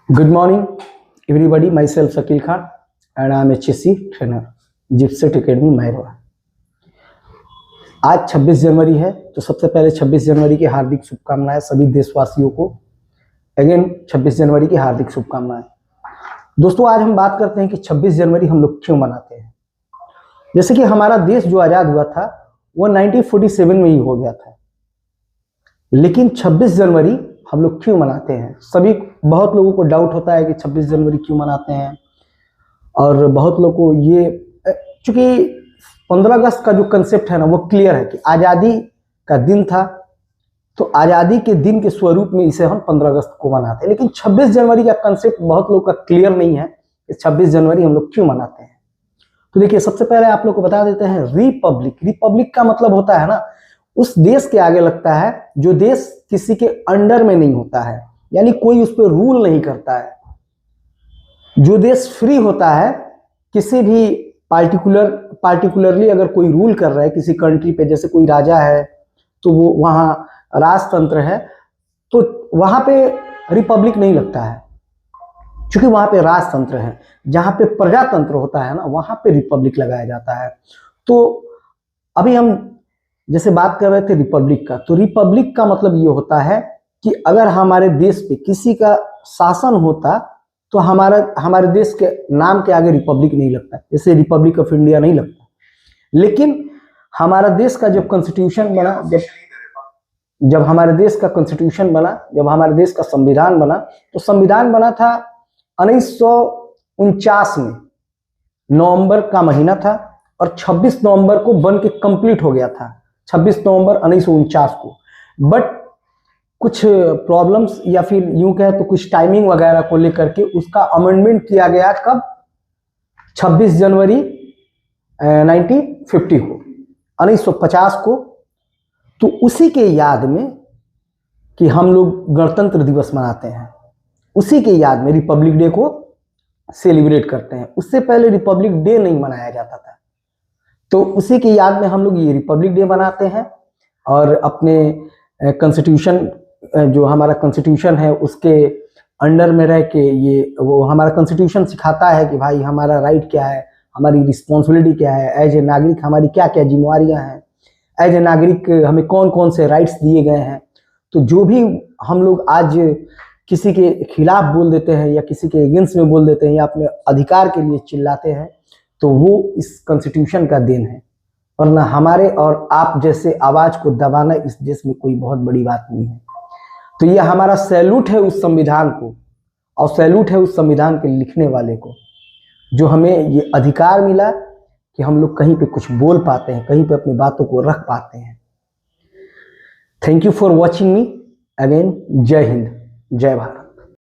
Good morning, everybody. Myself Shakil Khan, and I am HSC trainer, Gipset Academy, Mairua. आज 26 जनवरी है, तो सबसे पहले 26 जनवरी की हार्दिक शुभकामनाएं सभी देशवासियों को। अगेन 26 जनवरी की हार्दिक शुभकामनाएं। दोस्तों, आज हम बात करते हैं कि 26 जनवरी हम लोग क्यों मनाते हैं। जैसे कि हमारा देश जो आज़ाद हुआ था वो 1947 में ही हो गया था, लेकिन 26 जनवरी हम लोग क्यों मनाते हैं। बहुत लोगों को डाउट होता है कि 26 जनवरी क्यों मनाते हैं, और बहुत लोगों को ये, चूंकि 15 अगस्त का जो कंसेप्ट है ना वो क्लियर है कि आज़ादी का दिन था, तो आज़ादी के दिन के स्वरूप में इसे हम 15 अगस्त को मनाते हैं। लेकिन 26 जनवरी का कंसेप्ट बहुत लोगों का क्लियर नहीं है कि 26 जनवरी हम लोग क्यों मनाते हैं। तो देखिए, सबसे पहले आप लोग को बता देते हैं रिपब्लिक। रिपब्लिक का मतलब होता है ना, उस देश के आगे लगता है जो देश किसी के अंडर में नहीं होता है, यानी कोई उस पर रूल नहीं करता है। जो देश फ्री होता है, किसी भी पार्टिकुलरली अगर कोई रूल कर रहा है किसी कंट्री पे, जैसे कोई राजा है तो वो वहां राजतंत्र है, तो वहां पे रिपब्लिक नहीं लगता है, क्योंकि वहां पे राजतंत्र है। जहां पे प्रजातंत्र होता है ना, वहां पे रिपब्लिक लगाया जाता है। तो अभी हम जैसे बात कर रहे थे रिपब्लिक का, तो रिपब्लिक का मतलब ये होता है कि अगर हमारे देश पे किसी का शासन होता तो हमारे देश के नाम के आगे रिपब्लिक नहीं लगता, जैसे रिपब्लिक ऑफ इंडिया नहीं लगता। लेकिन हमारा देश का जब कॉन्स्टिट्यूशन बना, जब हमारे देश का कॉन्स्टिट्यूशन बना, जब हमारे देश का संविधान बना, तो संविधान बना था 1949 में, नवंबर का महीना था, और 26 नवंबर को बन के कंप्लीट हो गया था, 26 नवंबर 1949 को। बट कुछ प्रॉब्लम्स या फिर यूं कहे तो कुछ टाइमिंग वगैरह को लेकर के उसका अमेंडमेंट किया गया। कब? 26 जनवरी 1950 को, 1950 को। तो उसी के याद में कि हम लोग गणतंत्र दिवस मनाते हैं, उसी के याद में रिपब्लिक डे को सेलिब्रेट करते हैं। उससे पहले रिपब्लिक डे नहीं मनाया जाता था, तो उसी की याद में हम लोग ये रिपब्लिक डे मनाते हैं। और अपने कॉन्स्टिट्यूशन, जो हमारा कॉन्स्टिट्यूशन है उसके अंडर में रह के, ये वो हमारा कॉन्स्टिट्यूशन सिखाता है कि भाई हमारा राइट क्या है, हमारी रिस्पॉन्सिबिलिटी क्या है, एज ए नागरिक हमारी क्या क्या जिम्मेवारियां हैं, एज ए नागरिक हमें कौन कौन से राइट्स दिए गए हैं। तो जो भी हम लोग आज किसी के खिलाफ बोल देते हैं या किसी के अगेंस्ट में बोल देते हैं या अपने अधिकार के लिए चिल्लाते हैं, तो वो इस कॉन्स्टिट्यूशन का देन है। वरना हमारे और आप जैसे आवाज को दबाना इस देश में कोई बहुत बड़ी बात नहीं है। तो ये हमारा सैल्यूट है उस संविधान को, और सैल्यूट है उस संविधान के लिखने वाले को, जो हमें ये अधिकार मिला कि हम लोग कहीं पे कुछ बोल पाते हैं, कहीं पे अपनी बातों को रख पाते हैं। Thank you for watching me again. जय हिंद, जय भारत।